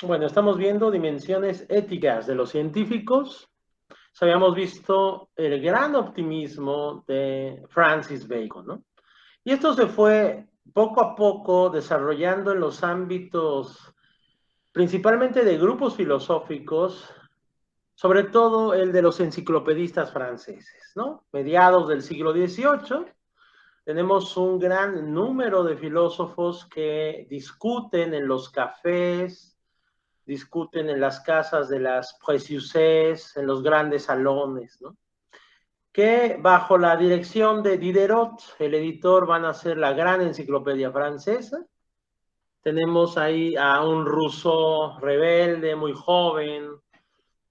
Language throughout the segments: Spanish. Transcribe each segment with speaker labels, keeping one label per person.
Speaker 1: Bueno, estamos viendo dimensiones éticas de los científicos. Habíamos visto el gran optimismo de Francis Bacon, ¿no? Y esto se fue poco a poco desarrollando en los ámbitos principalmente de grupos filosóficos, sobre todo el de los enciclopedistas franceses, ¿no? Mediados del siglo XVIII, tenemos un gran número de filósofos que discuten en los cafés, discuten en las casas de las précieuses, en los grandes salones, ¿no? Que bajo la dirección de Diderot, el editor, van a hacer la gran enciclopedia francesa. Tenemos ahí a un Rousseau rebelde, muy joven.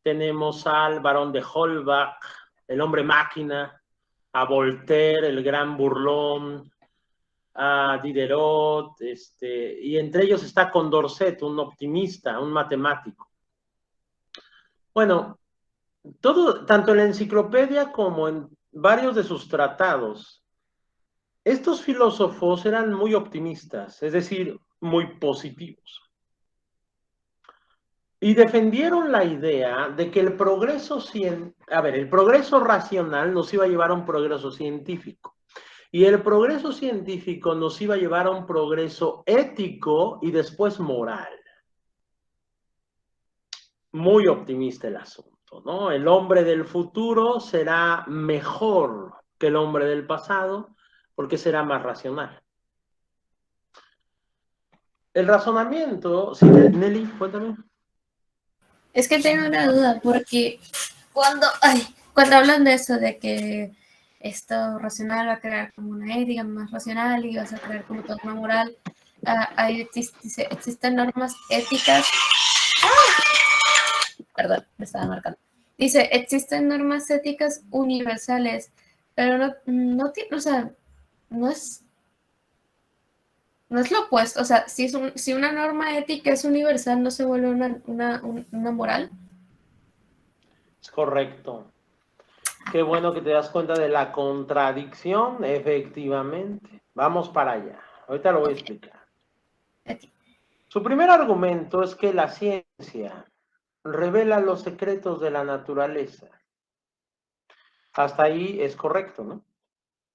Speaker 1: Tenemos al barón de Holbach, el hombre máquina, a Voltaire, el gran burlón, a Diderot, y entre ellos está Condorcet, un optimista, un matemático. Bueno, todo, tanto en la enciclopedia como en varios de sus tratados, estos filósofos eran muy optimistas, es decir, muy positivos. Y defendieron la idea de que el progreso racional nos iba a llevar a un progreso científico. Y el progreso científico nos iba a llevar a un progreso ético y después moral. Muy optimista el asunto, ¿no? El hombre del futuro será mejor que el hombre del pasado porque será más racional. El razonamiento, sí, Nelly, cuéntame.
Speaker 2: Es que tengo una duda, porque cuando hablan de eso, de que esto racional va a crear como una ética más racional y vas a crear como toda una moral, dice, existen normas éticas, perdón, me estaba marcando. Dice, existen normas éticas universales, pero o sea, no es, no es lo opuesto. O sea, si una norma ética es universal, ¿no se vuelve una moral?
Speaker 1: Es correcto. Qué bueno que te das cuenta de la contradicción, efectivamente. Vamos para allá. Ahorita lo voy a
Speaker 2: Ok,
Speaker 1: explicar.
Speaker 2: ética.
Speaker 1: Su primer argumento es que la ciencia revela los secretos de la naturaleza. Hasta ahí es correcto, ¿no?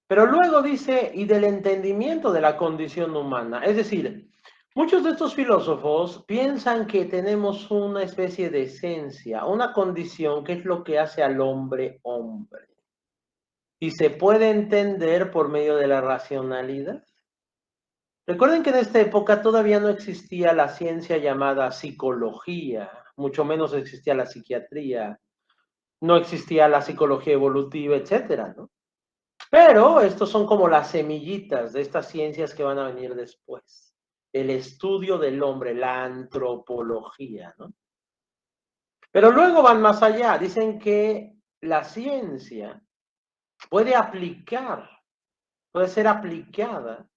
Speaker 1: Pero luego dice, y del entendimiento de la condición humana. Es decir, muchos de estos filósofos piensan que tenemos una especie de esencia, una condición que es lo que hace al hombre hombre. Y se puede entender por medio de la racionalidad. Recuerden que en esta época todavía no existía la ciencia llamada psicología, mucho menos existía la psiquiatría, no existía la psicología evolutiva, etcétera, ¿no? Pero estos son como las semillitas de estas ciencias que van a venir después. El estudio del hombre, la antropología, ¿no? Pero luego van más allá, dicen que la ciencia puede ser aplicada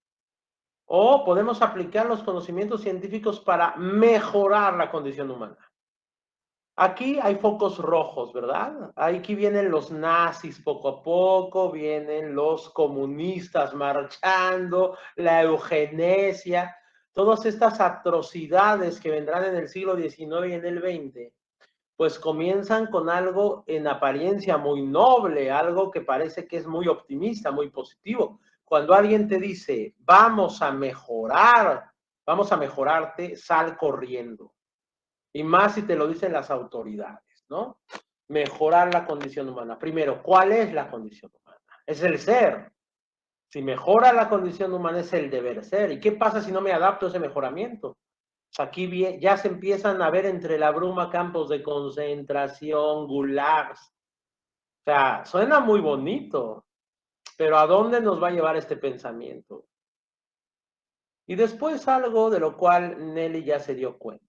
Speaker 1: o podemos aplicar los conocimientos científicos para mejorar la condición humana. Aquí hay focos rojos, ¿verdad? Aquí vienen los nazis poco a poco, vienen los comunistas marchando, la eugenesia, todas estas atrocidades que vendrán en el siglo XIX y en el XX, pues comienzan con algo en apariencia muy noble, algo que parece que es muy optimista, muy positivo. Cuando alguien te dice, vamos a mejorar, vamos a mejorarte, sal corriendo. Y más si te lo dicen las autoridades, ¿no? Mejorar la condición humana. Primero, ¿cuál es la condición humana? Es el ser. Si mejora la condición humana es el deber ser. ¿Y qué pasa si no me adapto a ese mejoramiento? Aquí ya se empiezan a ver entre la bruma campos de concentración, gulags. O sea, suena muy bonito, pero ¿a dónde nos va a llevar este pensamiento? Y después algo de lo cual Nelly ya se dio cuenta.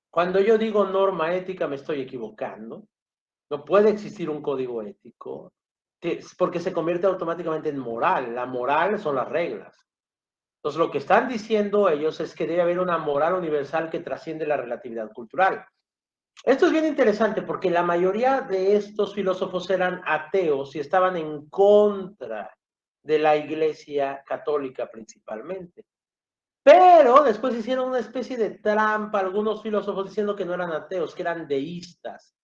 Speaker 1: Cuando yo digo norma ética me estoy equivocando. No puede existir un código ético porque se convierte automáticamente en moral. La moral son las reglas. Entonces, lo que están diciendo ellos es que debe haber una moral universal que trasciende la relatividad cultural. Esto es bien interesante porque la mayoría de estos filósofos eran ateos y estaban en contra de la Iglesia católica principalmente. Pero después hicieron una especie de trampa, algunos filósofos diciendo que no eran ateos, que eran deístas.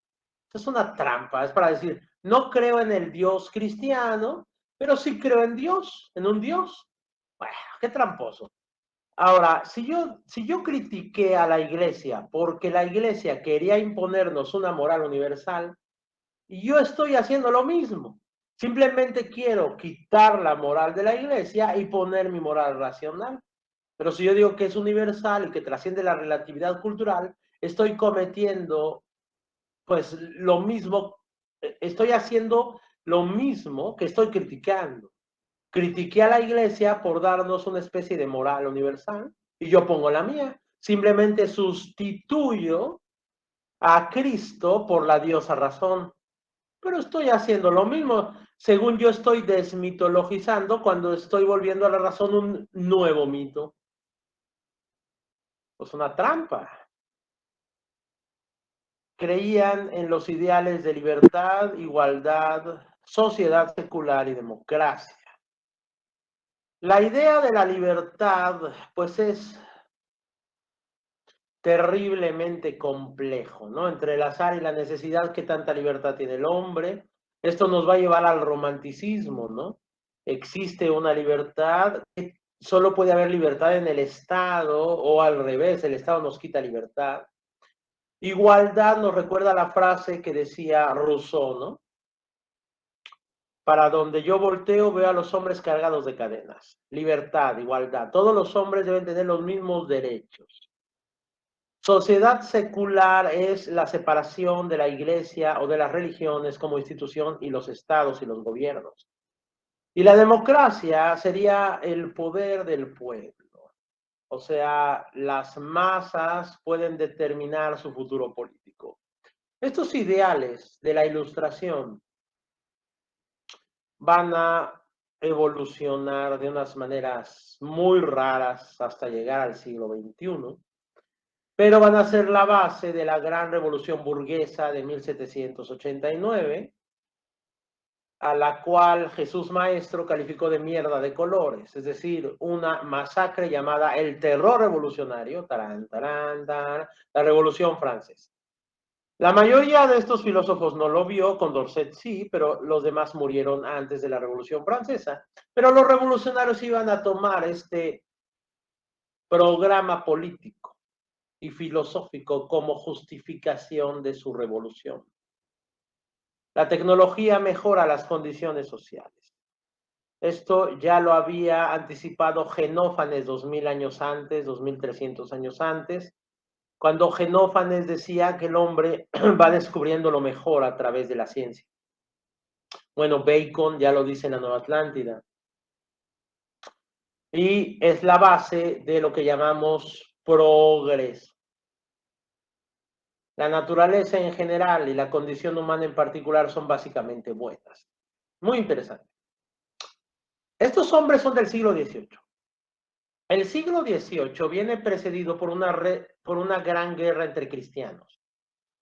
Speaker 1: Es una trampa, es para decir, no creo en el Dios cristiano, pero sí creo en Dios, en un Dios. Bueno, qué tramposo. Ahora, si yo critiqué a la iglesia porque la iglesia quería imponernos una moral universal, y yo estoy haciendo lo mismo. Simplemente quiero quitar la moral de la iglesia y poner mi moral racional. Pero si yo digo que es universal y que trasciende la relatividad cultural, estoy cometiendo pues lo mismo, estoy haciendo lo mismo que estoy criticando. Critiqué a la iglesia por darnos una especie de moral universal y yo pongo la mía. Simplemente sustituyo a Cristo por la diosa razón. Pero estoy haciendo lo mismo. Según yo estoy desmitologizando cuando estoy volviendo a la razón un nuevo mito. Pues una trampa. Creían en los ideales de libertad, igualdad, sociedad secular y democracia. La idea de la libertad, pues es terriblemente complejo, ¿no? Entre el azar y la necesidad, ¿qué tanta libertad tiene el hombre? Esto nos va a llevar al romanticismo, ¿no? Existe una libertad, solo puede haber libertad en el Estado o al revés, el Estado nos quita libertad. Igualdad nos recuerda la frase que decía Rousseau, ¿no? Para donde yo volteo veo a los hombres cargados de cadenas. Libertad, igualdad. Todos los hombres deben tener los mismos derechos. Sociedad secular es la separación de la iglesia o de las religiones como institución y los estados y los gobiernos. Y la democracia sería el poder del pueblo. O sea, las masas pueden determinar su futuro político. Estos ideales de la Ilustración van a evolucionar de unas maneras muy raras hasta llegar al siglo XXI, pero van a ser la base de la gran revolución burguesa de 1789, a la cual Jesús Maestro calificó de mierda de colores, es decir, una masacre llamada el terror revolucionario, tarán, tarán, tarán, la Revolución Francesa. La mayoría de estos filósofos no lo vio, Condorcet sí, pero los demás murieron antes de la Revolución Francesa. Pero los revolucionarios iban a tomar este programa político y filosófico como justificación de su revolución. La tecnología mejora las condiciones sociales. Esto ya lo había anticipado Genófanes 2000 años antes, 2300 años antes, cuando Genófanes decía que el hombre va descubriendo lo mejor a través de la ciencia. Bueno, Bacon ya lo dice en la Nueva Atlántida. Y es la base de lo que llamamos progreso. La naturaleza en general y la condición humana en particular son básicamente buenas. Muy interesante. Estos hombres son del siglo XVIII. El siglo XVIII viene precedido por una gran guerra entre cristianos.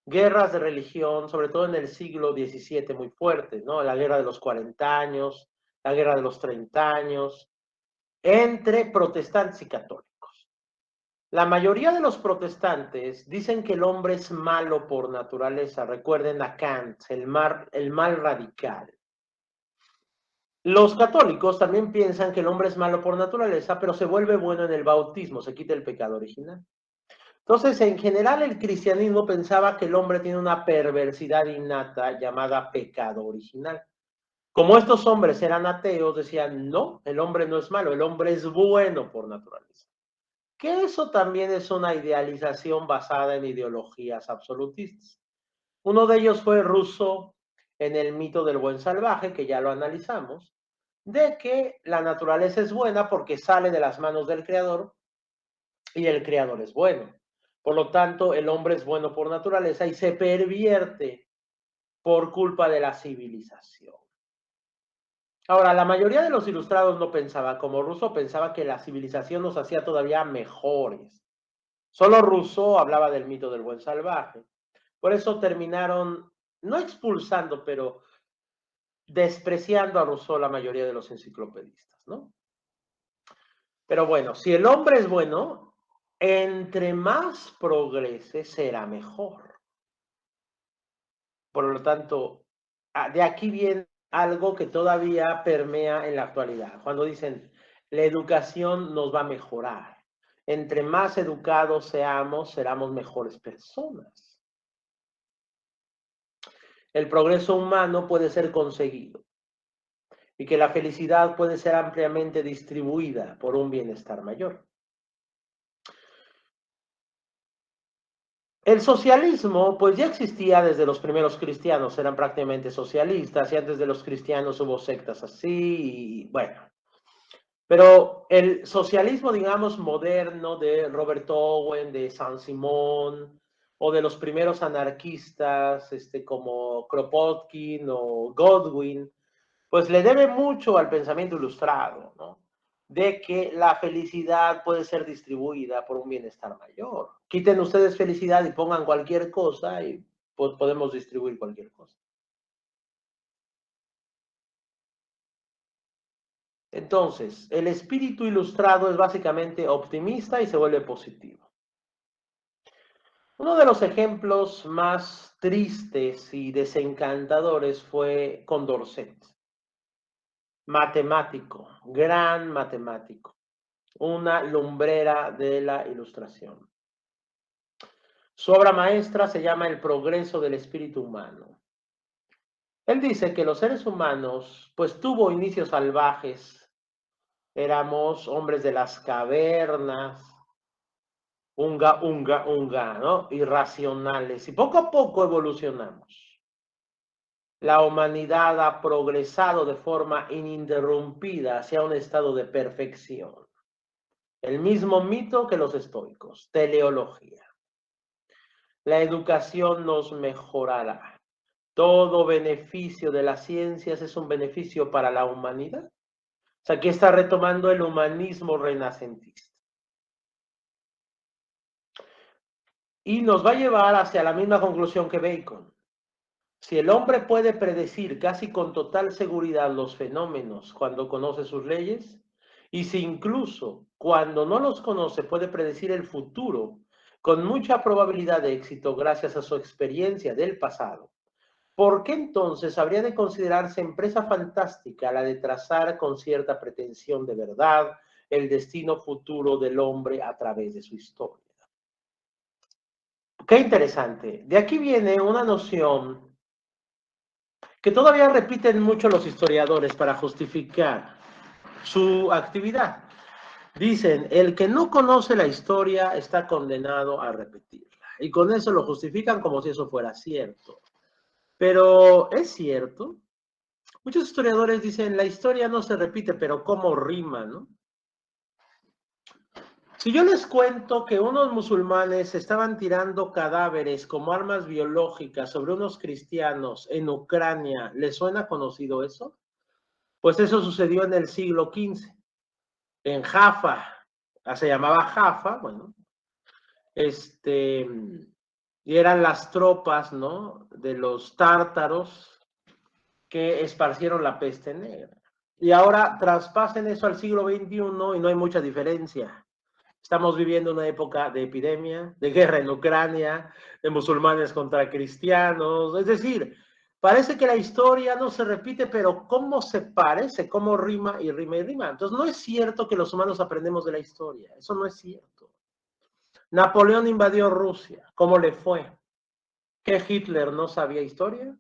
Speaker 1: Guerras de religión, sobre todo en el siglo XVII, muy fuertes, ¿no? La guerra de los 40 años, la guerra de los 30 años, entre protestantes y católicos. La mayoría de los protestantes dicen que el hombre es malo por naturaleza. Recuerden a Kant, el mal radical. Los católicos también piensan que el hombre es malo por naturaleza, pero se vuelve bueno en el bautismo, se quita el pecado original. Entonces, en general, el cristianismo pensaba que el hombre tiene una perversidad innata llamada pecado original. Como estos hombres eran ateos, decían, no, el hombre no es malo, el hombre es bueno por naturaleza. Que eso también es una idealización basada en ideologías absolutistas. Uno de ellos fue Rousseau en el mito del buen salvaje, que ya lo analizamos, de que la naturaleza es buena porque sale de las manos del creador y el creador es bueno. Por lo tanto, el hombre es bueno por naturaleza y se pervierte por culpa de la civilización. Ahora, la mayoría de los ilustrados no pensaba como Rousseau, pensaba que la civilización nos hacía todavía mejores. Solo Rousseau hablaba del mito del buen salvaje. Por eso terminaron, no expulsando, pero despreciando a Rousseau la mayoría de los enciclopedistas, ¿no? Pero bueno, si el hombre es bueno, entre más progrese, será mejor. Por lo tanto, de aquí viene algo que todavía permea en la actualidad. Cuando dicen, la educación nos va a mejorar. Entre más educados seamos, seremos mejores personas. El progreso humano puede ser conseguido y que la felicidad puede ser ampliamente distribuida por un bienestar mayor. El socialismo, pues ya existía desde los primeros cristianos, eran prácticamente socialistas, y antes de los cristianos hubo sectas así, y bueno. Pero el socialismo, digamos, moderno de Robert Owen, de Saint-Simon, o de los primeros anarquistas, como Kropotkin o Godwin, pues le debe mucho al pensamiento ilustrado, ¿no? De que la felicidad puede ser distribuida por un bienestar mayor. Quiten ustedes felicidad y pongan cualquier cosa y pues podemos distribuir cualquier cosa. Entonces, el espíritu ilustrado es básicamente optimista y se vuelve positivo. Uno de los ejemplos más tristes y desencantadores fue Condorcet, matemático, gran matemático, una lumbrera de la ilustración. Su obra maestra se llama El progreso del espíritu humano. Él dice que los seres humanos, pues tuvo inicios salvajes, éramos hombres de las cavernas, ¿no? Irracionales, y poco a poco evolucionamos. La humanidad ha progresado de forma ininterrumpida hacia un estado de perfección. El mismo mito que los estoicos, teleología. La educación nos mejorará. Todo beneficio de las ciencias es un beneficio para la humanidad. O sea, aquí está retomando el humanismo renacentista. Y nos va a llevar hacia la misma conclusión que Bacon. Si el hombre puede predecir casi con total seguridad los fenómenos cuando conoce sus leyes, y si incluso cuando no los conoce puede predecir el futuro con mucha probabilidad de éxito gracias a su experiencia del pasado, ¿por qué entonces habría de considerarse empresa fantástica la de trazar con cierta pretensión de verdad el destino futuro del hombre a través de su historia? Qué interesante. De aquí viene una noción que todavía repiten mucho los historiadores para justificar su actividad. Dicen, el que no conoce la historia está condenado a repetirla. Y con eso lo justifican como si eso fuera cierto. Pero, ¿es cierto? Muchos historiadores dicen, la historia no se repite, pero ¿cómo rima, no? Si yo les cuento que unos musulmanes estaban tirando cadáveres como armas biológicas sobre unos cristianos en Ucrania, ¿les suena conocido eso? Pues eso sucedió en el siglo XV, en Jaffa, se llamaba Jaffa, bueno, y eran las tropas, ¿no?, de los tártaros que esparcieron la peste negra. Y ahora traspasen eso al siglo XXI y no hay mucha diferencia. Estamos viviendo una época de epidemia, de guerra en Ucrania, de musulmanes contra cristianos. Es decir, parece que la historia no se repite, pero ¿cómo se parece? ¿Cómo rima y rima y rima? Entonces, no es cierto que los humanos aprendemos de la historia. Eso no es cierto. Napoleón invadió Rusia. ¿Cómo le fue? ¿Que Hitler no sabía historia?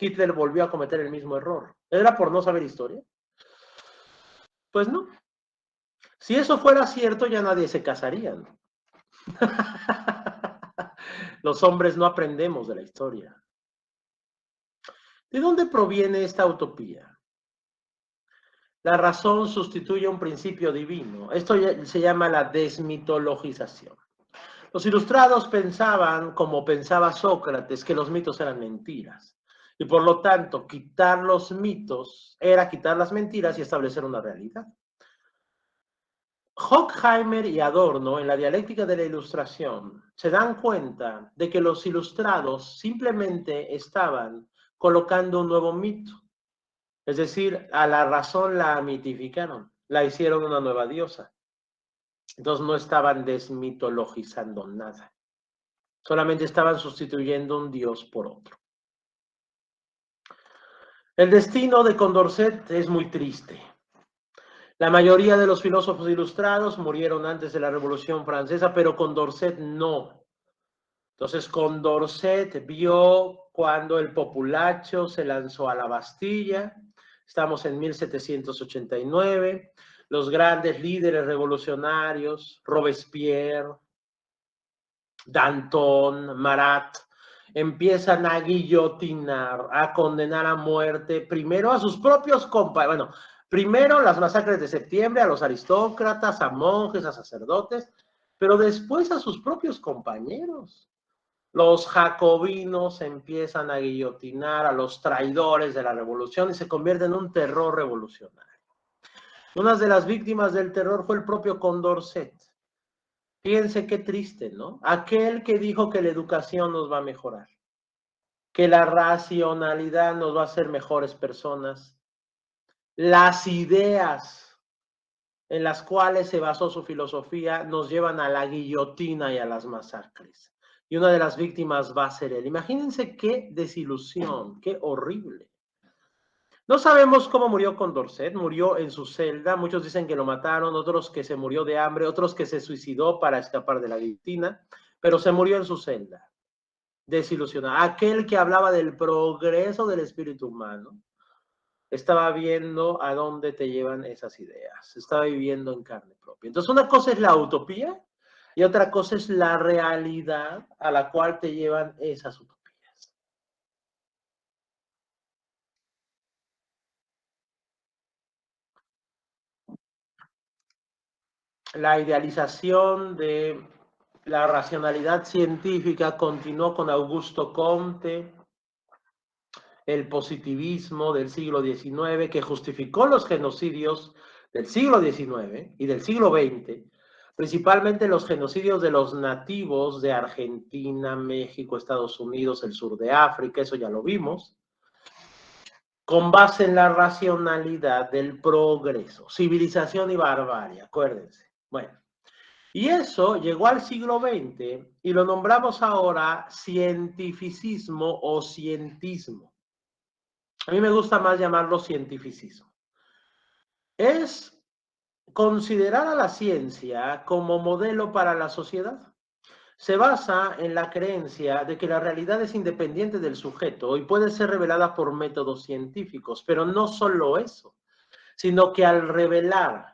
Speaker 1: Hitler volvió a cometer el mismo error. ¿Era por no saber historia? Pues no. Si eso fuera cierto, ya nadie se casaría, ¿no? Los hombres no aprendemos de la historia. ¿De dónde proviene esta utopía? La razón sustituye un principio divino. Esto se llama la desmitologización. Los ilustrados pensaban, como pensaba Sócrates, que los mitos eran mentiras. Y por lo tanto, quitar los mitos era quitar las mentiras y establecer una realidad. Horkheimer y Adorno, en la dialéctica de la ilustración, se dan cuenta de que los ilustrados simplemente estaban colocando un nuevo mito. Es decir, a la razón la mitificaron, la hicieron una nueva diosa. Entonces no estaban desmitologizando nada. Solamente estaban sustituyendo un dios por otro. El destino de Condorcet es muy triste. La mayoría de los filósofos ilustrados murieron antes de la Revolución Francesa, pero Condorcet no. Entonces Condorcet vio cuando el populacho se lanzó a la Bastilla. Estamos en 1789. Los grandes líderes revolucionarios, Robespierre, Danton, Marat, empiezan a guillotinar, a condenar a muerte, primero a sus propios compañeros, bueno, primero las masacres de septiembre, a los aristócratas, a monjes, a sacerdotes, pero después a sus propios compañeros. Los jacobinos empiezan a guillotinar a los traidores de la revolución y se convierte en un terror revolucionario. Una de las víctimas del terror fue el propio Condorcet. Fíjense qué triste, ¿no? Aquel que dijo que la educación nos va a mejorar, que la racionalidad nos va a hacer mejores personas, las ideas en las cuales se basó su filosofía nos llevan a la guillotina y a las masacres. Y una de las víctimas va a ser él. Imagínense qué desilusión, qué horrible. No sabemos cómo murió Condorcet, murió en su celda, muchos dicen que lo mataron, otros que se murió de hambre, otros que se suicidó para escapar de la guillotina, pero se murió en su celda, desilusionado. Aquel que hablaba del progreso del espíritu humano, estaba viendo a dónde te llevan esas ideas, estaba viviendo en carne propia. Entonces una cosa es la utopía y otra cosa es la realidad a la cual te llevan esas utopías. La idealización de la racionalidad científica continuó con Augusto Comte, el positivismo del siglo XIX, que justificó los genocidios del siglo XIX y del siglo XX, principalmente los genocidios de los nativos de Argentina, México, Estados Unidos, el sur de África, eso ya lo vimos, con base en la racionalidad del progreso, civilización y barbarie, acuérdense. Bueno. Y eso llegó al siglo XX y lo nombramos ahora cientificismo o cientismo. A mí me gusta más llamarlo cientificismo. Es considerar a la ciencia como modelo para la sociedad. Se basa en la creencia de que la realidad es independiente del sujeto y puede ser revelada por métodos científicos, pero no solo eso, sino que al revelar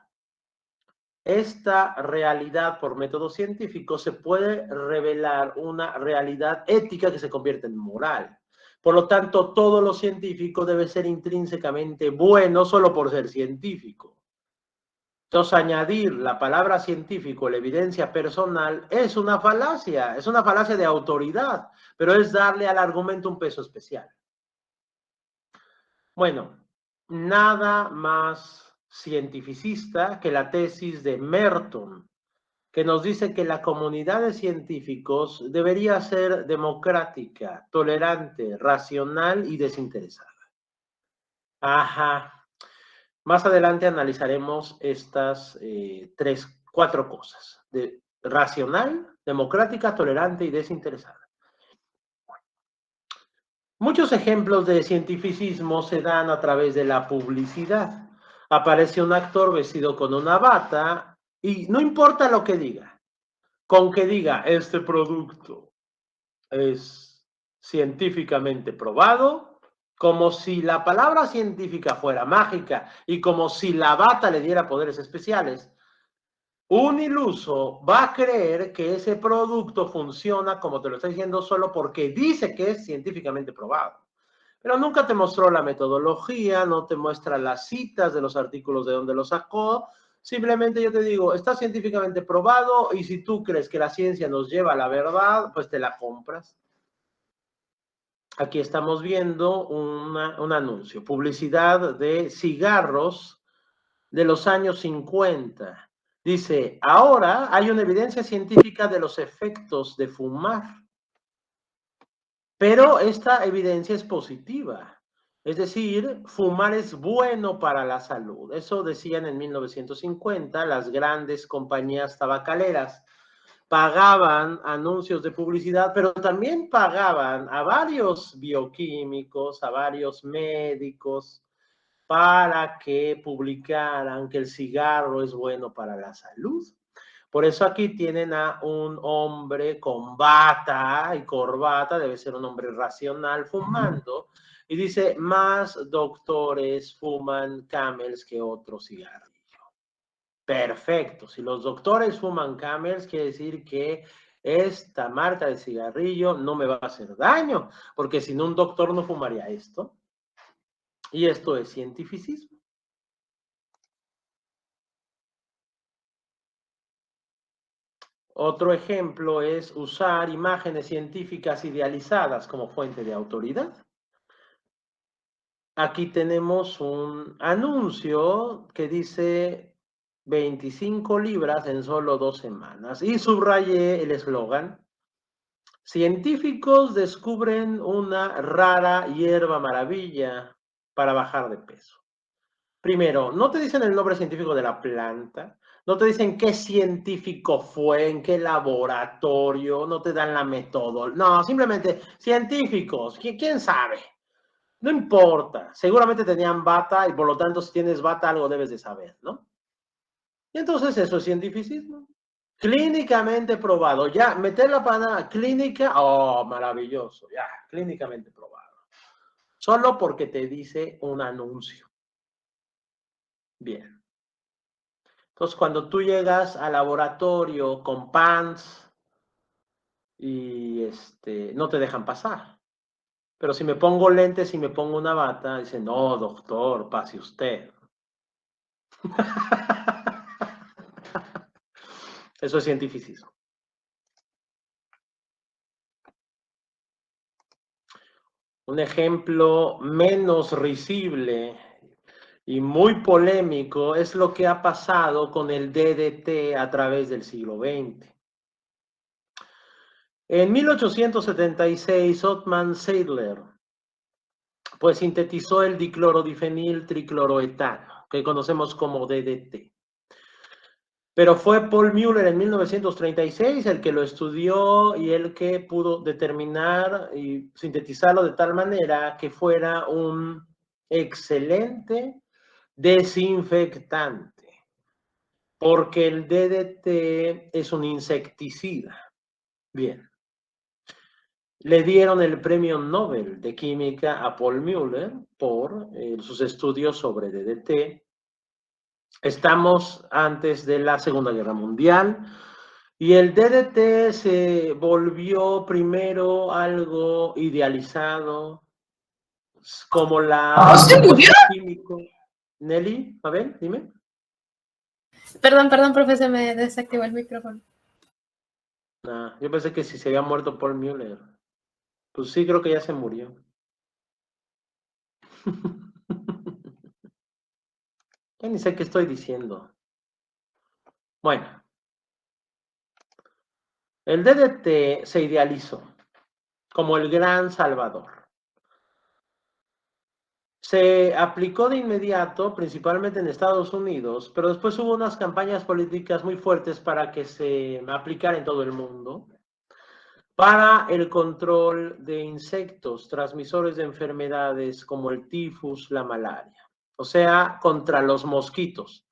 Speaker 1: esta realidad por método científico se puede revelar una realidad ética que se convierte en moral. Por lo tanto, todo lo científico debe ser intrínsecamente bueno solo por ser científico. Entonces, añadir la palabra científico, la evidencia personal, es una falacia de autoridad, pero es darle al argumento un peso especial. Bueno, nada más cientificista que la tesis de Merton, que nos dice que la comunidad de científicos debería ser democrática, tolerante, racional y desinteresada. Ajá. Más adelante analizaremos estas cuatro cosas: racional, democrática, tolerante y desinteresada. Muchos ejemplos de cientificismo se dan a través de la publicidad. Aparece un actor vestido con una bata y no importa lo que diga, con que diga este producto es científicamente probado, como si la palabra científica fuera mágica y como si la bata le diera poderes especiales, un iluso va a creer que ese producto funciona como te lo está diciendo solo porque dice que es científicamente probado. Pero nunca te mostró la metodología, no te muestra las citas de los artículos de donde lo sacó. Simplemente yo te digo, está científicamente probado y si tú crees que la ciencia nos lleva a la verdad, pues te la compras. Aquí estamos viendo un anuncio, publicidad de cigarros de los años 50. Dice, ahora hay una evidencia científica de los efectos de fumar, pero esta evidencia es positiva. Es decir, fumar es bueno para la salud. Eso decían en 1950 las grandes compañías tabacaleras. Pagaban anuncios de publicidad, pero también pagaban a varios bioquímicos, a varios médicos, para que publicaran que el cigarro es bueno para la salud. Por eso aquí tienen a un hombre con bata y corbata, debe ser un hombre racional, fumando, y dice, más doctores fuman Camels que otro cigarrillo. Perfecto, si los doctores fuman Camels, quiere decir que esta marca de cigarrillo no me va a hacer daño, porque si no un doctor no fumaría esto. Y esto es cientificismo. Otro ejemplo es usar imágenes científicas idealizadas como fuente de autoridad. Aquí tenemos un anuncio que dice 25 libras en solo 2 semanas y subrayé el eslogan: científicos descubren una rara hierba maravilla para bajar de peso. Primero, no te dicen el nombre científico de la planta, no te dicen qué científico fue, en qué laboratorio, no te dan la metodología. No, simplemente científicos, ¿quién sabe? No importa, seguramente tenían bata y por lo tanto si tienes bata algo debes de saber, ¿no? Y entonces eso es cientificismo. Clínicamente probado, ya, meter la palabra clínica, oh, maravilloso, ya, clínicamente probado. Solo porque te dice un anuncio. Bien. Entonces, cuando tú llegas al laboratorio con pants y no te dejan pasar. Pero si me pongo lentes y me pongo una bata, dicen, no, doctor, pase usted. Eso es cientificismo. Un ejemplo menos risible y muy polémico es lo que ha pasado con el DDT a través del siglo XX. En 1876, Othman Seidler pues sintetizó el diclorodifenil tricloroetano, que conocemos como DDT. Pero fue Paul Müller en 1936 el que lo estudió y el que pudo determinar y sintetizarlo de tal manera que fuera un excelente desinfectante, porque el DDT es un insecticida. Bien. Le dieron el premio Nobel de Química a Paul Müller por sus estudios sobre DDT. Estamos antes de la Segunda Guerra Mundial y el DDT se volvió primero algo idealizado, como la compuesto químico. Nelly, a ver, dime.
Speaker 2: Perdón, profesor, me desactivó el micrófono.
Speaker 1: Yo pensé que si se había muerto Paul Müller. Pues sí, creo que ya se murió. Ya ni sé qué estoy diciendo. Bueno, el DDT se idealizó como el gran salvador. Se aplicó de inmediato, principalmente en Estados Unidos, pero después hubo unas campañas políticas muy fuertes para que se aplicara en todo el mundo, para el control de insectos transmisores de enfermedades como el tifus, la malaria, o sea, contra los mosquitos.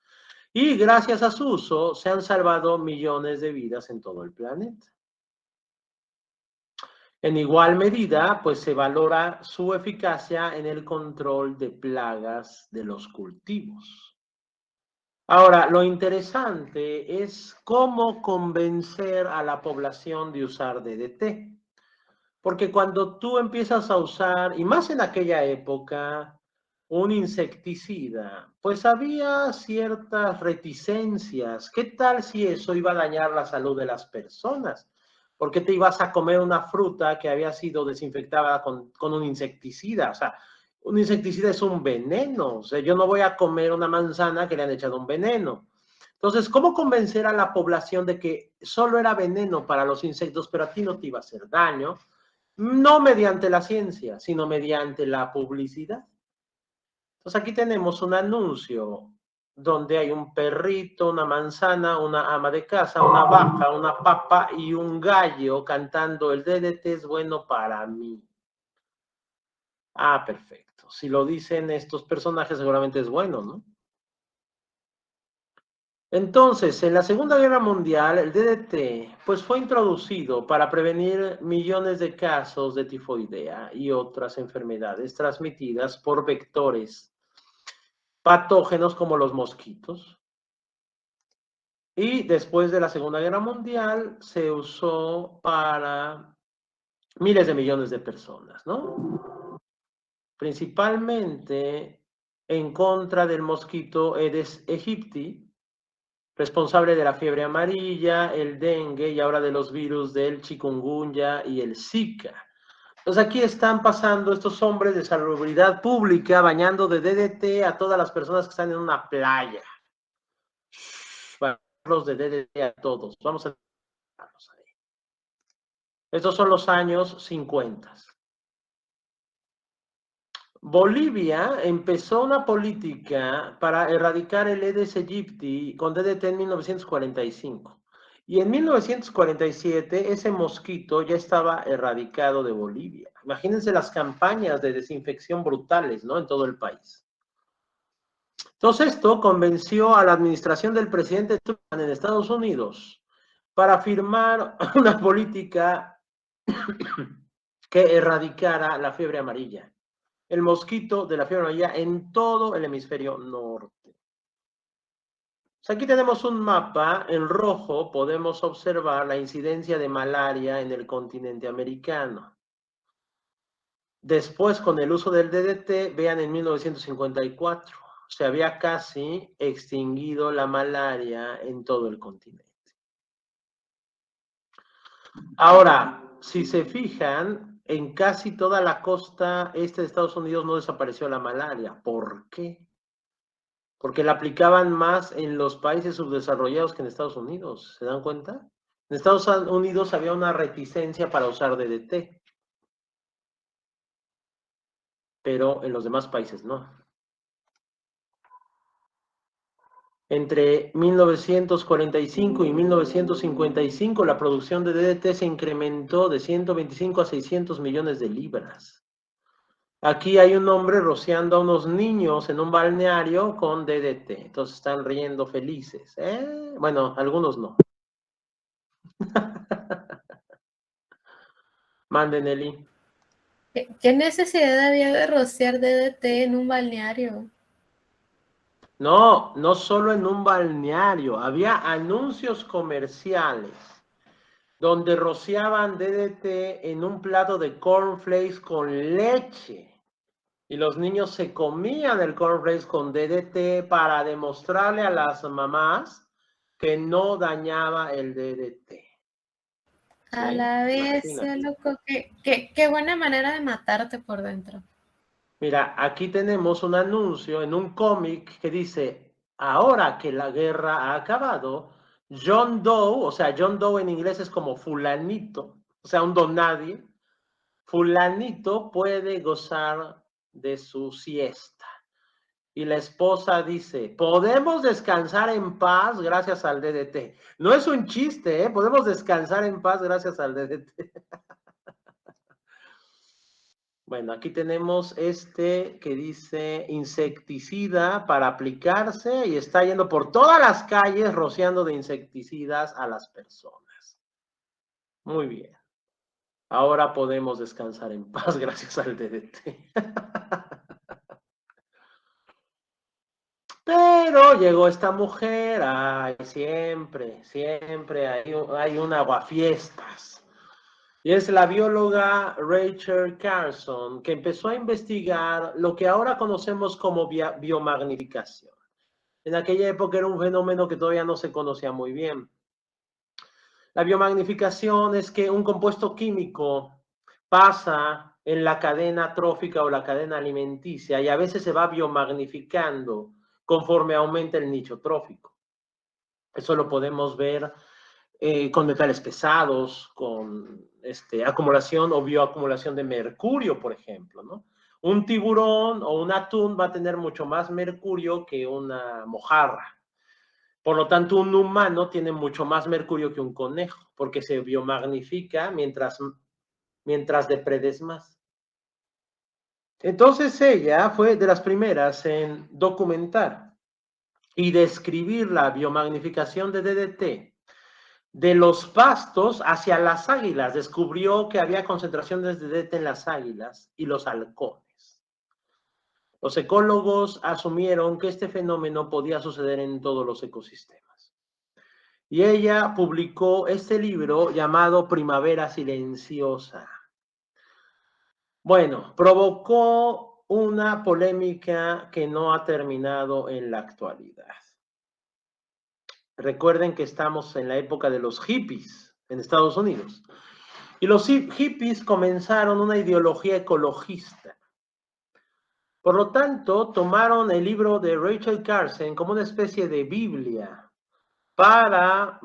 Speaker 1: Y gracias a su uso se han salvado millones de vidas en todo el planeta. En igual medida, pues se valora su eficacia en el control de plagas de los cultivos. Ahora, lo interesante es cómo convencer a la población de usar DDT. Porque cuando tú empiezas a usar, y más en aquella época, un insecticida, pues había ciertas reticencias. ¿Qué tal si eso iba a dañar la salud de las personas? ¿Por qué te ibas a comer una fruta que había sido desinfectada con un insecticida? O sea, un insecticida es un veneno. O sea, yo no voy a comer una manzana que le han echado un veneno. Entonces, ¿cómo convencer a la población de que solo era veneno para los insectos, pero a ti no te iba a hacer daño? No mediante la ciencia, sino mediante la publicidad. Entonces aquí tenemos un anuncio donde hay un perrito, una manzana, una ama de casa, una vaca, una papa y un gallo cantando el DDT es bueno para mí. Ah, perfecto. Si lo dicen estos personajes seguramente es bueno, ¿no? Entonces, en la Segunda Guerra Mundial, el DDT pues, fue introducido para prevenir millones de casos de tifoidea y otras enfermedades transmitidas por vectores patógenos como los mosquitos. Y después de la Segunda Guerra Mundial se usó para miles de millones de personas, ¿no? Principalmente en contra del mosquito Aedes aegypti, responsable de la fiebre amarilla, el dengue y ahora de los virus del chikungunya y el Zika. Entonces aquí están pasando estos hombres de salubridad pública bañando de DDT a todas las personas que están en una playa. Los de DDT a todos. Vamos a verlos ahí. Estos son los años 50. Bolivia empezó una política para erradicar el Aedes aegypti con DDT en 1945. Y en 1947 ese mosquito ya estaba erradicado de Bolivia. Imagínense las campañas de desinfección brutales, ¿no? En todo el país. Entonces esto convenció a la administración del presidente Truman en Estados Unidos para firmar una política que erradicara la fiebre amarilla, el mosquito de la fiebre amarilla en todo el hemisferio norte. Aquí tenemos un mapa, en rojo podemos observar la incidencia de malaria en el continente americano. Después, con el uso del DDT, vean en 1954, se había casi extinguido la malaria en todo el continente. Ahora, si se fijan, en casi toda la costa este de Estados Unidos no desapareció la malaria. ¿Por qué? Porque la aplicaban más en los países subdesarrollados que en Estados Unidos. ¿Se dan cuenta? En Estados Unidos había una reticencia para usar DDT, pero en los demás países no. Entre 1945 y 1955 la producción de DDT se incrementó de 125 a 600 millones de libras. Aquí hay un hombre rociando a unos niños en un balneario con DDT. Entonces están riendo felices. Bueno, algunos no. Mande, Nelly.
Speaker 2: ¿Qué necesidad había de rociar DDT en un balneario?
Speaker 1: No, no solo en un balneario. Había anuncios comerciales donde rociaban DDT en un plato de cornflakes con leche. Y los niños se comían el cornflakes con DDT para demostrarle a las mamás que no dañaba el DDT.
Speaker 2: A
Speaker 1: ¿Sí?
Speaker 2: la vez,
Speaker 1: Imagínate.
Speaker 2: loco, qué buena manera de matarte por dentro.
Speaker 1: Mira, aquí tenemos un anuncio en un cómic que dice, ahora que la guerra ha acabado, John Doe, o sea, John Doe en inglés es como fulanito, o sea, un don nadie, fulanito puede gozar de su siesta. Y la esposa dice, podemos descansar en paz gracias al DDT. No es un chiste, ¿eh? Podemos descansar en paz gracias al DDT. Bueno, aquí tenemos este que dice insecticida para aplicarse y está yendo por todas las calles rociando de insecticidas a las personas. Muy bien. Ahora podemos descansar en paz gracias al DDT. Pero llegó esta mujer, ay, siempre hay un aguafiestas. Y es la bióloga Rachel Carson, que empezó a investigar lo que ahora conocemos como biomagnificación. En aquella época era un fenómeno que todavía no se conocía muy bien. La biomagnificación es que un compuesto químico pasa en la cadena trófica o la cadena alimenticia y a veces se va biomagnificando conforme aumenta el nicho trófico. Eso lo podemos ver con metales pesados, con acumulación o bioacumulación de mercurio, por ejemplo, ¿no? Un tiburón o un atún va a tener mucho más mercurio que una mojarra. Por lo tanto, un humano tiene mucho más mercurio que un conejo, porque se biomagnifica mientras depredes más. Entonces ella fue de las primeras en documentar y describir la biomagnificación de DDT de los pastos hacia las águilas. Descubrió que había concentraciones de DDT en las águilas y los halcones. Los ecólogos asumieron que este fenómeno podía suceder en todos los ecosistemas. Y ella publicó este libro llamado Primavera Silenciosa. Bueno, provocó una polémica que no ha terminado en la actualidad. Recuerden que estamos en la época de los hippies en Estados Unidos. Y los hippies comenzaron una ideología ecologista. Por lo tanto, tomaron el libro de Rachel Carson como una especie de Biblia para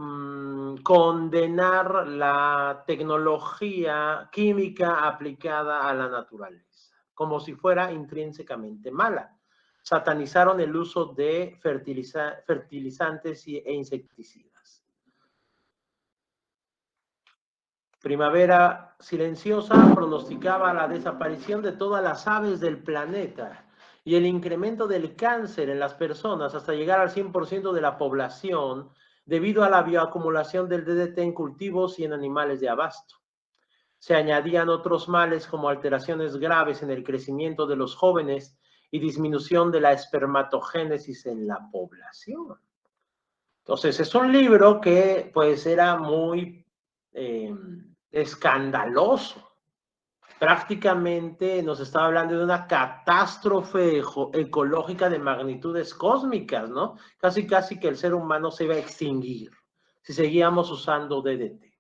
Speaker 1: condenar la tecnología química aplicada a la naturaleza, como si fuera intrínsecamente mala. Satanizaron el uso de fertilizantes e insecticidas. Primavera Silenciosa pronosticaba la desaparición de todas las aves del planeta y el incremento del cáncer en las personas hasta llegar al 100% de la población debido a la bioacumulación del DDT en cultivos y en animales de abasto. Se añadían otros males como alteraciones graves en el crecimiento de los jóvenes y disminución de la espermatogénesis en la población. Entonces, es un libro que pues era muy escandaloso. Prácticamente nos estaba hablando de una catástrofe ecológica de magnitudes cósmicas, ¿no? Casi que el ser humano se iba a extinguir si seguíamos usando DDT.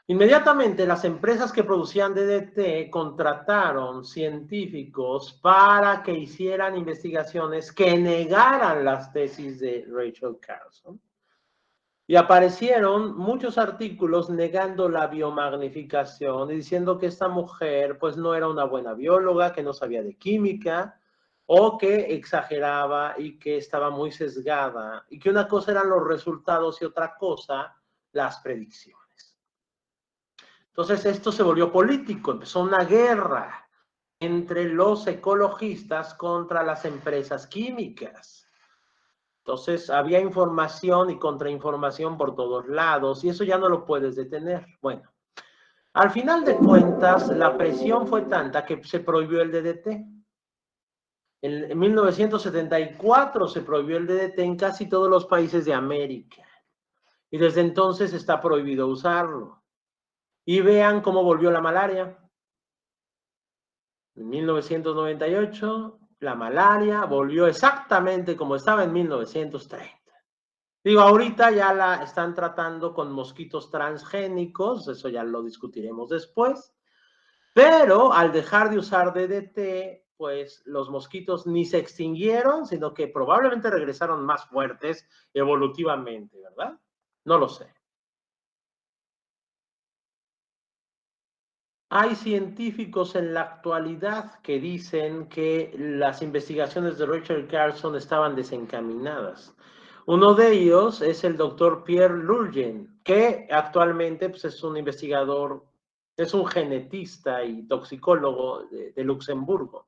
Speaker 1: Inmediatamente las empresas que producían DDT contrataron científicos para que hicieran investigaciones que negaran las tesis de Rachel Carson. Y aparecieron muchos artículos negando la biomagnificación y diciendo que esta mujer pues no era una buena bióloga, que no sabía de química o que exageraba y que estaba muy sesgada y que una cosa eran los resultados y otra cosa las predicciones. Entonces esto se volvió político, empezó una guerra entre los ecologistas contra las empresas químicas. Entonces había información y contrainformación por todos lados y eso ya no lo puedes detener. Bueno, al final de cuentas la presión fue tanta que se prohibió el DDT. En 1974 se prohibió el DDT en casi todos los países de América y desde entonces está prohibido usarlo. Y vean cómo volvió la malaria. En 1998 la malaria volvió exactamente como estaba en 1930. Digo, ahorita ya la están tratando con mosquitos transgénicos, eso ya lo discutiremos después, pero al dejar de usar DDT, pues los mosquitos ni se extinguieron, sino que probablemente regresaron más fuertes evolutivamente, ¿verdad? No lo sé. Hay científicos en la actualidad que dicen que las investigaciones de Rachel Carson estaban desencaminadas. Uno de ellos es el doctor Pierre Lurgen, que actualmente pues, es un investigador, es un genetista y toxicólogo de Luxemburgo,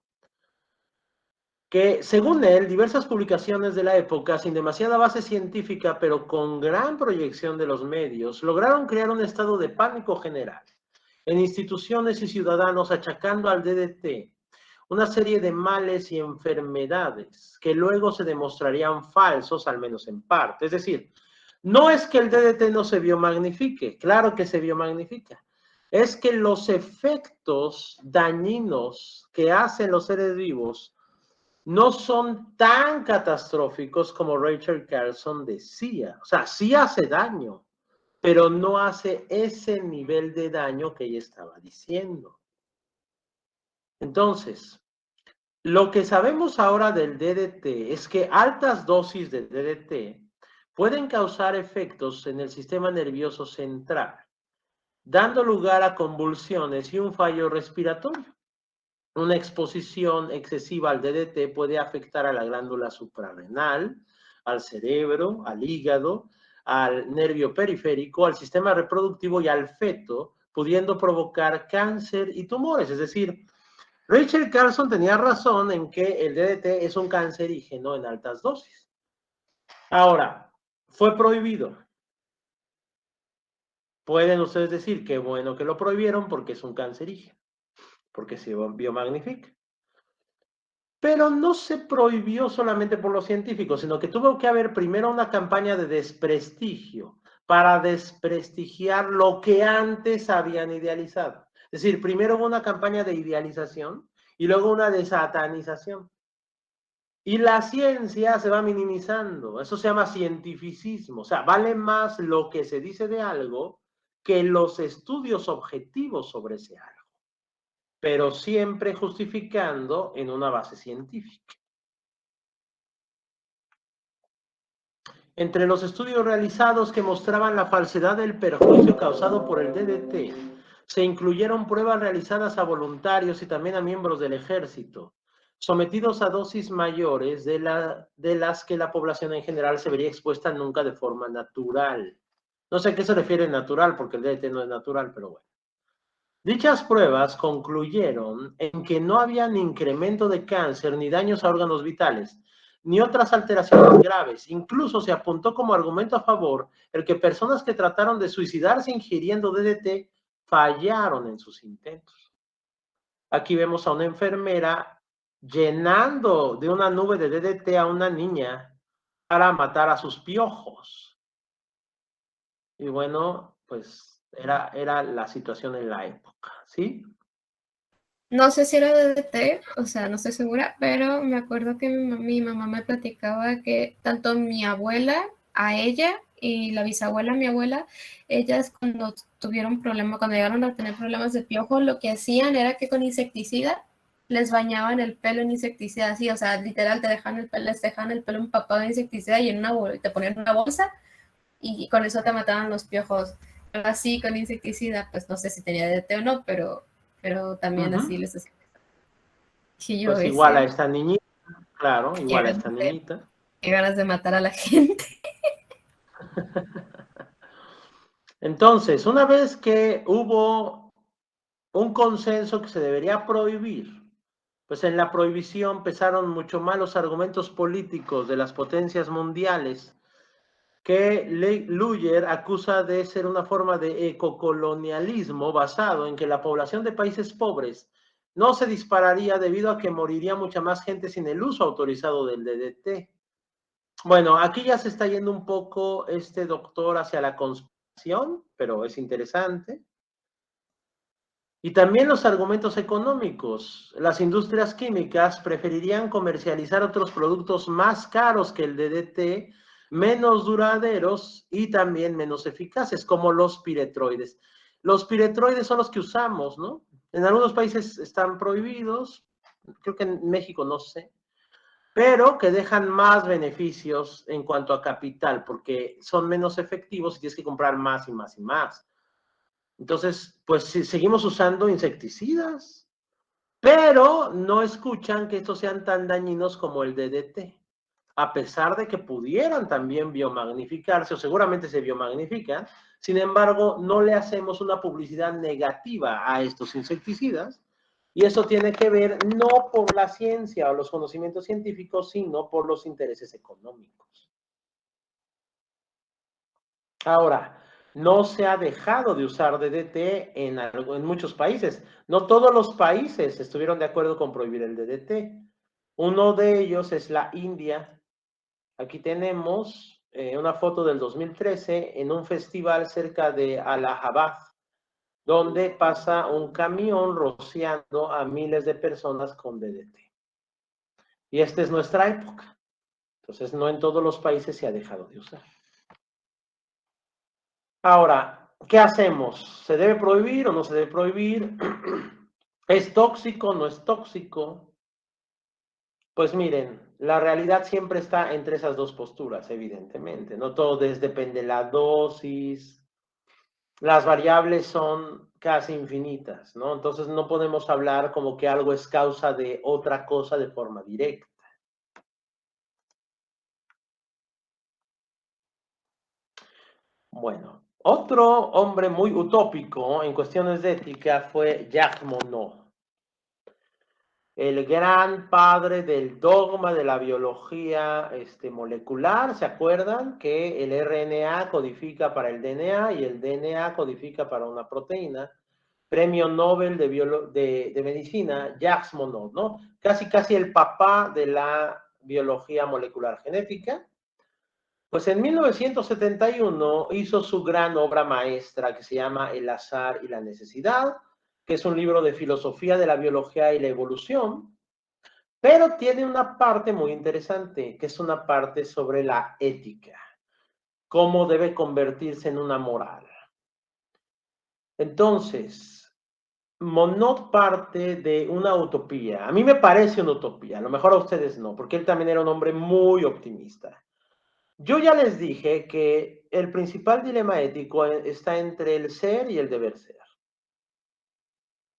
Speaker 1: que según él, diversas publicaciones de la época, sin demasiada base científica, pero con gran proyección de los medios, lograron crear un estado de pánico general en instituciones y ciudadanos achacando al DDT una serie de males y enfermedades que luego se demostrarían falsos, al menos en parte. Es decir, no es que el DDT no se biomagnifique, claro que se biomagnifica. Es que los efectos dañinos que hacen los seres vivos no son tan catastróficos como Rachel Carson decía. O sea, sí hace daño, pero no hace ese nivel de daño que ella estaba diciendo. Entonces, lo que sabemos ahora del DDT es que altas dosis de DDT pueden causar efectos en el sistema nervioso central, dando lugar a convulsiones y un fallo respiratorio. una exposición excesiva al DDT puede afectar a la glándula suprarrenal, al cerebro, al hígado, al nervio periférico, al sistema reproductivo y al feto, pudiendo provocar cáncer y tumores. Es decir, Rachel Carson tenía razón en que el DDT es un cancerígeno en altas dosis. Ahora, fue prohibido. Pueden ustedes decir que bueno que lo prohibieron porque es un cancerígeno, porque se biomagnifica. Pero no se prohibió solamente por los científicos, sino que tuvo que haber primero una campaña de desprestigio para desprestigiar lo que antes habían idealizado. Es decir, primero hubo una campaña de idealización y luego una de satanización. Y la ciencia se va minimizando. Eso se llama cientificismo. O sea, vale más lo que se dice de algo que los estudios objetivos sobre ese algo, pero siempre justificando en una base científica. Entre los estudios realizados que mostraban la falsedad del perjuicio causado por el DDT, se incluyeron pruebas realizadas a voluntarios y también a miembros del ejército, sometidos a dosis mayores de las que la población en general se vería expuesta nunca de forma natural. No sé a qué se refiere natural, porque el DDT no es natural, pero bueno. Dichas pruebas concluyeron en que no había ni incremento de cáncer ni daños a órganos vitales, ni otras alteraciones graves. Incluso se apuntó como argumento a favor el que personas que trataron de suicidarse ingiriendo DDT fallaron en sus intentos. Aquí vemos a una enfermera llenando de una nube de DDT a una niña para matar a sus piojos. Y bueno, pues era la situación en la época, ¿sí?
Speaker 2: No sé si era DDT, o sea, no estoy segura, pero me acuerdo que mi mamá me platicaba que tanto mi abuela, a ella, y la bisabuela, mi abuela, ellas cuando tuvieron problemas, cuando llegaron a tener problemas de piojo, lo que hacían era que con insecticida les bañaban el pelo en insecticida, así, o sea, literal, les dejaban el pelo empapado en insecticida y te ponían una bolsa y con eso te mataban los piojos. Pero así, con insecticida, pues no sé si tenía DDT o no, pero también así les hacían. Y yo
Speaker 1: Pues igual a
Speaker 2: decía,
Speaker 1: esta niñita, claro, igual a
Speaker 2: qué
Speaker 1: esta niñita.
Speaker 2: ganas de matar a la gente.
Speaker 1: Entonces, una vez que hubo un consenso que se debería prohibir, pues en la prohibición pesaron mucho más los argumentos políticos de las potencias mundiales, que Luyer acusa de ser una forma de ecocolonialismo basado en que la población de países pobres no se dispararía debido a que moriría mucha más gente sin el uso autorizado del DDT. Bueno, aquí ya se está yendo un poco este doctor hacia la conspiración, pero es interesante. Y también los argumentos económicos. Las industrias químicas preferirían comercializar otros productos más caros que el DDT, menos duraderos y también menos eficaces, como los piretroides. Los piretroides son los que usamos, ¿no? En algunos países están prohibidos, creo que en México no sé, pero que dejan más beneficios en cuanto a capital, porque son menos efectivos y tienes que comprar más y más y más. Entonces, pues seguimos usando insecticidas, pero no escuchan que estos sean tan dañinos como el DDT, a pesar de que pudieran también biomagnificarse, o seguramente se biomagnifican. Sin embargo, no le hacemos una publicidad negativa a estos insecticidas, y eso tiene que ver no por la ciencia o los conocimientos científicos, sino por los intereses económicos. Ahora, no se ha dejado de usar DDT en muchos países. No todos los países estuvieron de acuerdo con prohibir el DDT. Uno de ellos es la India. Aquí tenemos una foto del 2013 en un festival cerca de Allahabad, donde pasa un camión rociando a miles de personas con DDT. Y esta es nuestra época. Entonces, no en todos los países se ha dejado de usar. Ahora, ¿qué hacemos? ¿Se debe prohibir o no se debe prohibir? ¿Es tóxico o no es tóxico? Pues miren, la realidad siempre está entre esas dos posturas, evidentemente. No todo depende de la dosis, las variables son casi infinitas, ¿no? Entonces no podemos hablar como que algo es causa de otra cosa de forma directa. Bueno, otro hombre muy utópico en cuestiones de ética fue Jacques Monod, el gran padre del dogma de la biología molecular. ¿Se acuerdan que el RNA codifica para el DNA y el DNA codifica para una proteína? Premio Nobel de Medicina, Jacques Monod, ¿no? Casi el papá de la biología molecular genética. Pues en 1971 hizo su gran obra maestra que se llama El azar y la necesidad, que es un libro de filosofía de la biología y la evolución, pero tiene una parte muy interesante, que es una parte sobre la ética, cómo debe convertirse en una moral. Entonces, Monod parte de una utopía. A mí me parece una utopía, a lo mejor a ustedes no, porque él también era un hombre muy optimista. Yo ya les dije que el principal dilema ético está entre el ser y el deber ser.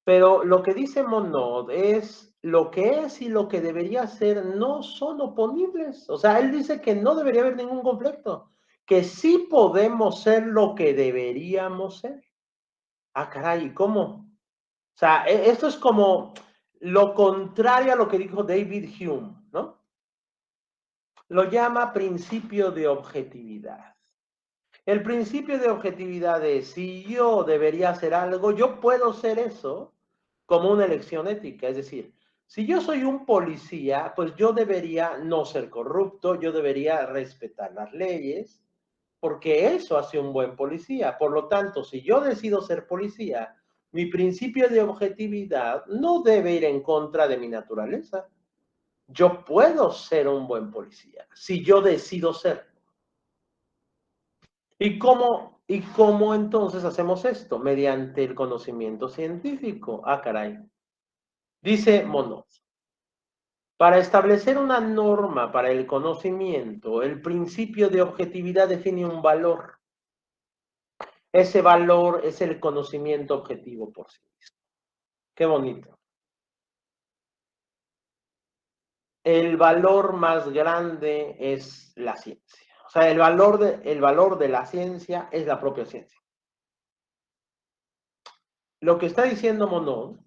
Speaker 1: Pero lo que dice Monod es lo que es y lo que debería ser no son oponibles. O sea, él dice que no debería haber ningún conflicto, que sí podemos ser lo que deberíamos ser. Ah, caray, ¿cómo? O sea, esto es como lo contrario a lo que dijo David Hume, ¿no? Lo llama principio de objetividad. El principio de objetividad es, si yo debería hacer algo, yo puedo ser eso como una elección ética. Es decir, si yo soy un policía, pues yo debería no ser corrupto, yo debería respetar las leyes, porque eso hace un buen policía. Por lo tanto, si yo decido ser policía, mi principio de objetividad no debe ir en contra de mi naturaleza. Yo puedo ser un buen policía si yo decido ser. ¿Y cómo entonces hacemos esto? Mediante el conocimiento científico. Ah, caray. Dice Monod, para establecer una norma para el conocimiento, el principio de objetividad define un valor. Ese valor es el conocimiento objetivo por sí mismo. Qué bonito. El valor más grande es la ciencia. O sea, el valor de la ciencia es la propia ciencia. Lo que está diciendo Monod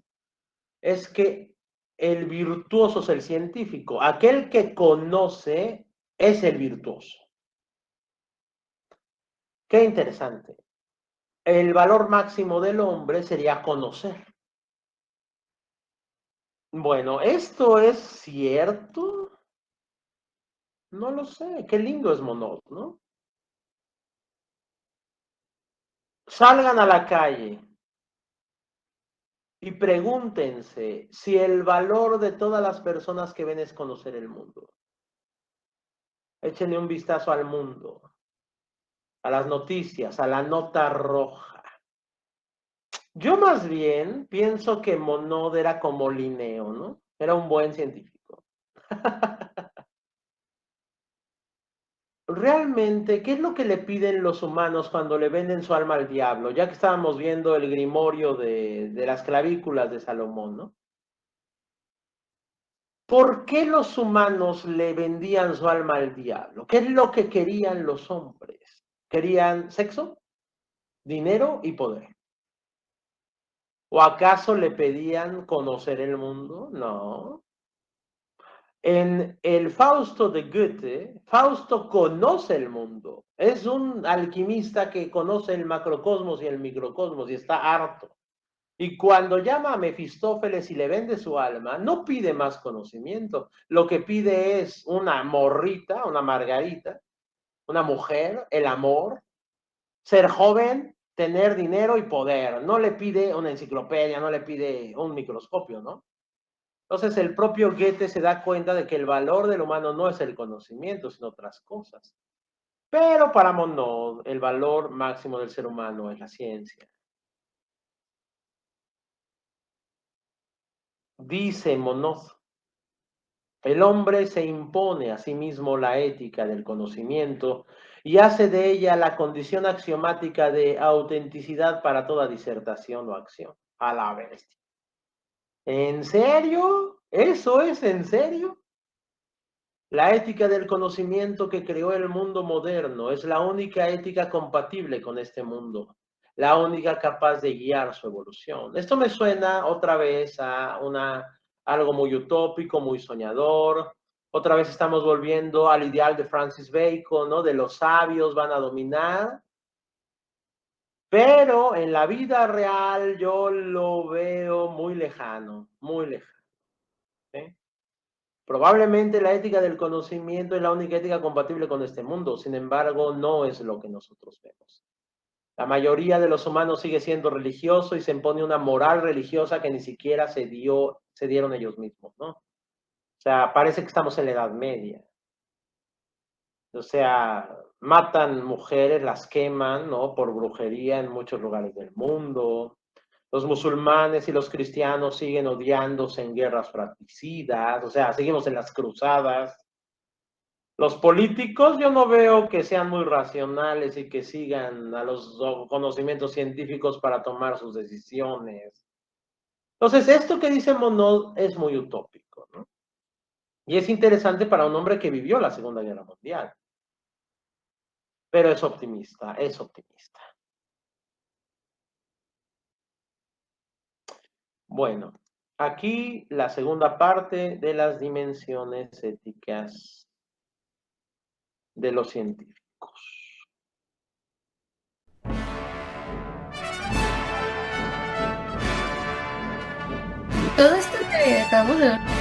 Speaker 1: es que el virtuoso es el científico. Aquel que conoce es el virtuoso. Qué interesante. El valor máximo del hombre sería conocer. Bueno, ¿esto es cierto? No lo sé. Qué lindo es Monod, ¿no? Salgan a la calle y pregúntense si el valor de todas las personas que ven es conocer el mundo. Échenle un vistazo al mundo, a las noticias, a la nota roja. Yo más bien pienso que Monod era como Linneo, ¿no? Era un buen científico. Realmente, ¿qué es lo que le piden los humanos cuando le venden su alma al diablo? Ya que estábamos viendo el grimorio de las clavículas de Salomón, ¿no? ¿Por qué los humanos le vendían su alma al diablo? ¿Qué es lo que querían los hombres? ¿Querían sexo, dinero y poder? ¿O acaso le pedían conocer el mundo? No. En el Fausto de Goethe, Fausto conoce el mundo. Es un alquimista que conoce el macrocosmos y el microcosmos y está harto. Y cuando llama a Mefistófeles y le vende su alma, no pide más conocimiento. Lo que pide es una morrita, una margarita, una mujer, el amor, ser joven, tener dinero y poder. No le pide una enciclopedia, no le pide un microscopio, ¿no? Entonces el propio Goethe se da cuenta de que el valor del humano no es el conocimiento, sino otras cosas. Pero para Monod, el valor máximo del ser humano es la ciencia. Dice Monod, el hombre se impone a sí mismo la ética del conocimiento y hace de ella la condición axiomática de autenticidad para toda disertación o acción. A la bestia. ¿En serio? ¿Eso es en serio? La ética del conocimiento que creó el mundo moderno es la única ética compatible con este mundo, la única capaz de guiar su evolución. Esto me suena otra vez a algo muy utópico, muy soñador. Otra vez estamos volviendo al ideal de Francis Bacon, ¿no? De los sabios van a dominar. Pero en la vida real yo lo veo muy lejano, muy lejano. ¿Sí? Probablemente la ética del conocimiento es la única ética compatible con este mundo, sin embargo, no es lo que nosotros vemos. La mayoría de los humanos sigue siendo religioso y se impone una moral religiosa que ni siquiera se dieron ellos mismos, ¿no? O sea, parece que estamos en la Edad Media. O sea, matan mujeres, las queman, ¿no? Por brujería en muchos lugares del mundo. Los musulmanes y los cristianos siguen odiándose en guerras fratricidas, o sea, seguimos en las cruzadas. Los políticos yo no veo que sean muy racionales y que sigan a los conocimientos científicos para tomar sus decisiones. Entonces, esto que dice Monod es muy utópico, ¿no? Y es interesante para un hombre que vivió la Segunda Guerra Mundial. Pero es optimista, es optimista. Bueno, aquí la segunda parte de las dimensiones éticas de los científicos.
Speaker 2: Todo esto que acabamos de ver